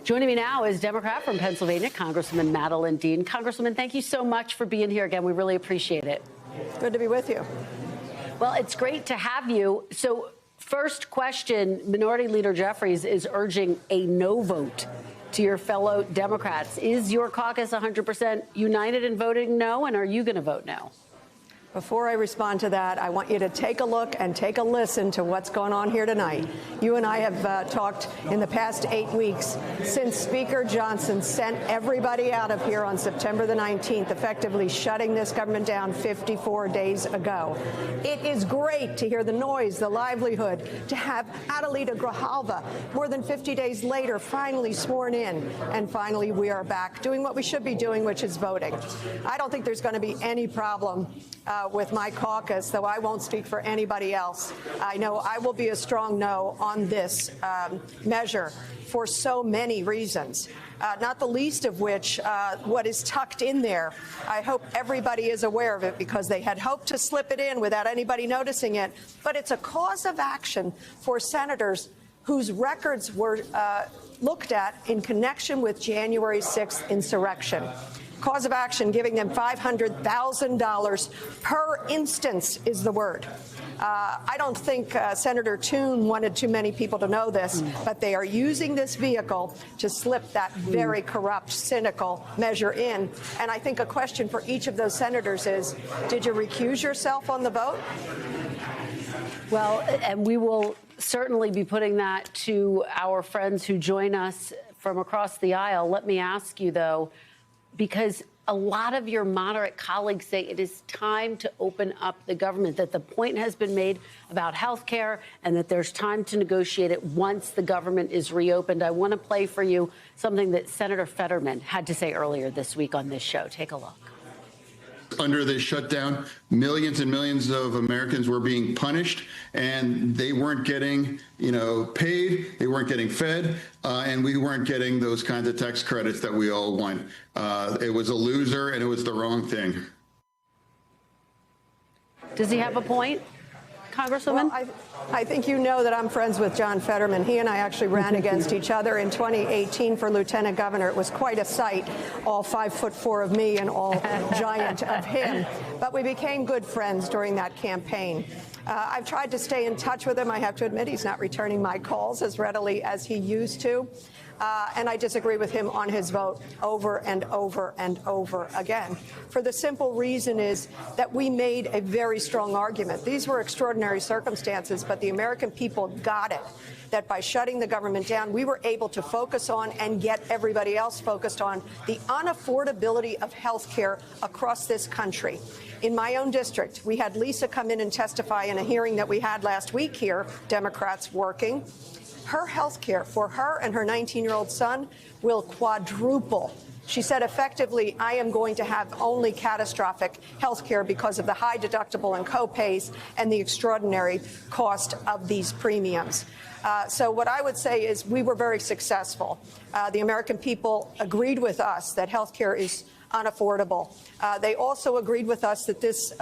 Joining me now is Democrat from Pennsylvania, Congresswoman Madeleine Dean. Congresswoman, thank you so much for being here again. We really appreciate it. Good to be with you. Well, it's great to have you. So first question, Minority Leader Jeffries is urging a no vote to your fellow Democrats. Is your caucus 100% united in voting no, and are you going to vote no? Before I respond to that, I want you to take a look and take a listen to what's going on here tonight. You and I have talked in the past 8 weeks since Speaker Johnson sent everybody out of here on September the 19th, effectively shutting this government down 54 days ago. It is great to hear the noise, the livelihood, to have Adelita Grijalva more than 50 days later finally sworn in. And finally, we are back doing what we should be doing, which is voting. I don't think there's going to be any problem with my caucus, though I won't speak for anybody else. I know I will be a strong no on this measure for so many reasons, not the least of which what is tucked in there. I hope everybody is aware of it because they had hoped to slip it in without anybody noticing it. But it's a cause of action for senators whose records were looked at in connection with January 6th insurrection. Cause of action giving them $500,000 per instance is the word. I don't think Senator Toon wanted too many people to know this, but they are using this vehicle to slip that very corrupt, cynical measure in. And I think a question for each of those senators is, did you recuse yourself on the vote? Well, and we will certainly be putting that to our friends who join us from across the aisle. Let me ask you, though, because a lot of your moderate colleagues say it is time to open up the government, that the point has been made about health care and that there's time to negotiate it once the government is reopened. I want to play for you something that Senator Fetterman had to say earlier this week on this show. Take a look. Under this shutdown, millions and millions of Americans were being punished, and they weren't getting, paid, they weren't getting fed, and we weren't getting those kinds of tax credits that we all want. It was a loser, and it was the wrong thing. Does he have a point, Congresswoman? Well, I think you know that I'm friends with John Fetterman. He and I actually ran against each other in 2018 for lieutenant governor. It was quite a sight, all 5'4" of me and all giant of him. But we became good friends during that campaign. I've tried to stay in touch with him. I have to admit he's not returning my calls as readily as he used to. And I disagree with him on his vote over and over and over again. For the simple reason is that we made a very strong argument. These were extraordinary circumstances, but the American people got it, that by shutting the government down, we were able to focus on and get everybody else focused on the unaffordability of health care across this country. In my own district, we had Lisa come in and testify in a hearing that we had last week here, Democrats working. Her health care for her and her 19-year-old son will quadruple. She said, effectively, I am going to have only catastrophic health care because of the high deductible and co-pays and the extraordinary cost of these premiums. So what I would say is we were very successful. The American people agreed with us that health care is unaffordable. They also agreed with us that this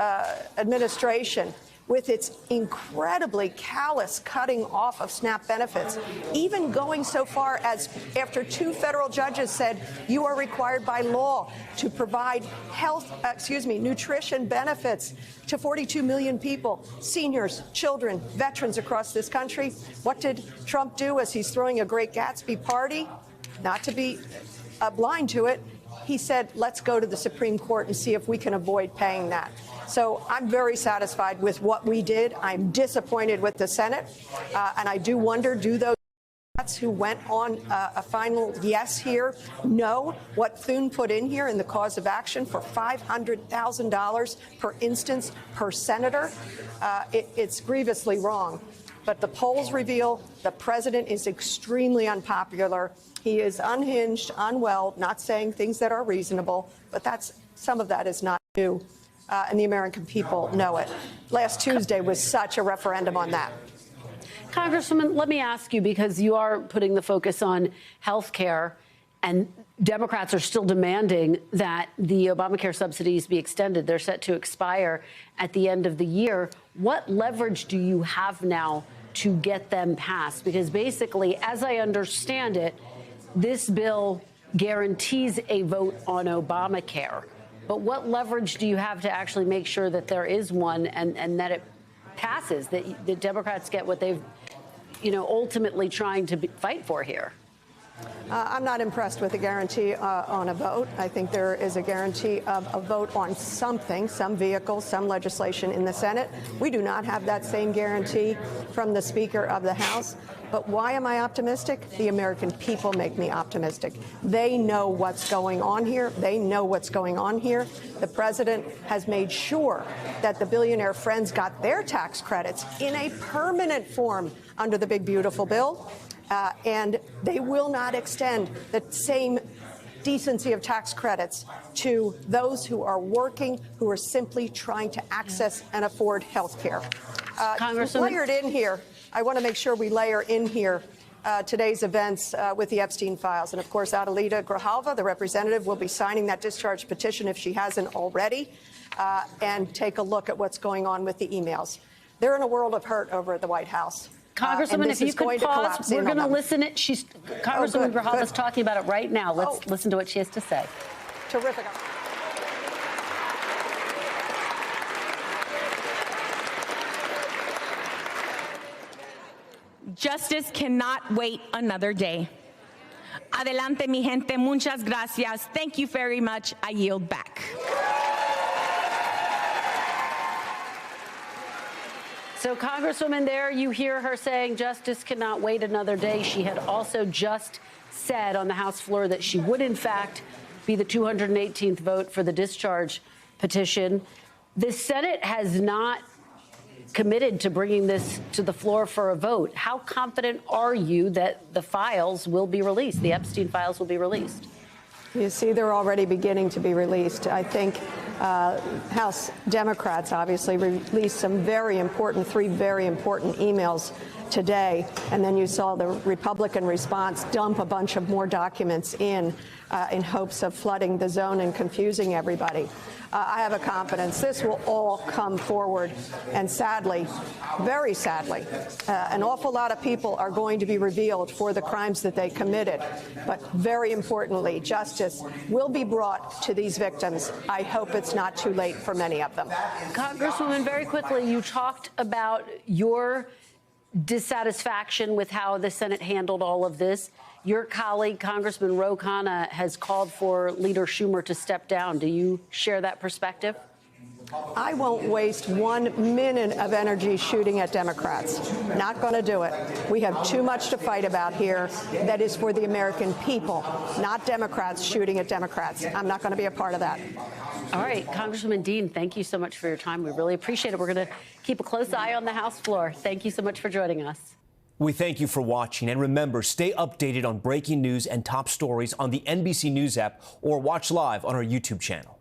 administration, with its incredibly callous cutting off of SNAP benefits, even going so far as after 2 federal judges said you are required by law to provide nutrition benefits to 42 million people, seniors, children, veterans across this country. What did Trump do as he's throwing a great Gatsby party? Not to be blind to it. He said, let's go to the Supreme Court and see if we can avoid paying that. So I'm very satisfied with what we did. I'm disappointed with the Senate. And I do wonder, do those who went on a final yes here know what Thune put in here in the cause of action for $500,000 per instance per senator? It's grievously wrong. But the polls reveal the president is extremely unpopular. He is unhinged, unwell, not saying things that are reasonable, but some of that is not new. And the American people know it. Last Tuesday was such a referendum on that. Congresswoman, let me ask you, because you are putting the focus on health care, and Democrats are still demanding that the Obamacare subsidies be extended. They're set to expire at the end of the year. What leverage do you have now to get them passed? Because basically, as I understand it, this bill guarantees a vote on Obamacare. But what leverage do you have to actually make sure that there is one and that it passes, that the Democrats get what they've, ultimately trying to fight for here? I'm not impressed with the guarantee on a vote. I think there is a guarantee of a vote on something, some vehicle, some legislation in the Senate. We do not have that same guarantee from the Speaker of the House. But why am I optimistic? The American people make me optimistic. They know what's going on here. They know what's going on here. The president has made sure that the billionaire friends got their tax credits in a permanent form under the big, beautiful bill. And they will not extend the same decency of tax credits to those who are working, who are simply trying to access and afford health care. Congresswoman, layered in here, I want to make sure we layer in here today's events with the Epstein files. And of course, Adelita Grijalva, the representative, will be signing that discharge petition if she hasn't already, and take a look at what's going on with the emails. They're in a world of hurt over at the White House. Congresswoman, if you could pause, we're going to listen. Congresswoman Grijalva is talking about it right now. Let's listen to what she has to say. Terrific. Justice cannot wait another day. Adelante, mi gente. Muchas gracias. Thank you very much. I yield back. So, Congresswoman, there you hear her saying justice cannot wait another day. She had also just said on the House floor that she would, in fact, be the 218th vote for the discharge petition. The Senate has not committed to bringing this to the floor for a vote. How confident are you that the files will be released, the Epstein files will be released? You see, they're already beginning to be released. I think House Democrats obviously released some three very important emails today. And then you saw the Republican response dump a bunch of more documents in hopes of flooding the zone and confusing everybody. I have a confidence this will all come forward. And sadly, very sadly, an awful lot of people are going to be revealed for the crimes that they committed. But very importantly, justice will be brought to these victims. I hope it's not too late for many of them. Congresswoman, very quickly, you talked about your dissatisfaction with how the Senate handled all of this. Your colleague, Congressman Ro Khanna, has called for Leader Schumer to step down. Do you share that perspective? I won't waste 1 minute of energy shooting at Democrats. Not going to do it. We have too much to fight about here that is for the American people, not Democrats shooting at Democrats. I'm not going to be a part of that. All right, Congresswoman Dean, thank you so much for your time. We really appreciate it. We're going to keep a close eye on the House floor. Thank you so much for joining us. We thank you for watching, and remember, stay updated on breaking news and top stories on the NBC News app or watch live on our YouTube channel.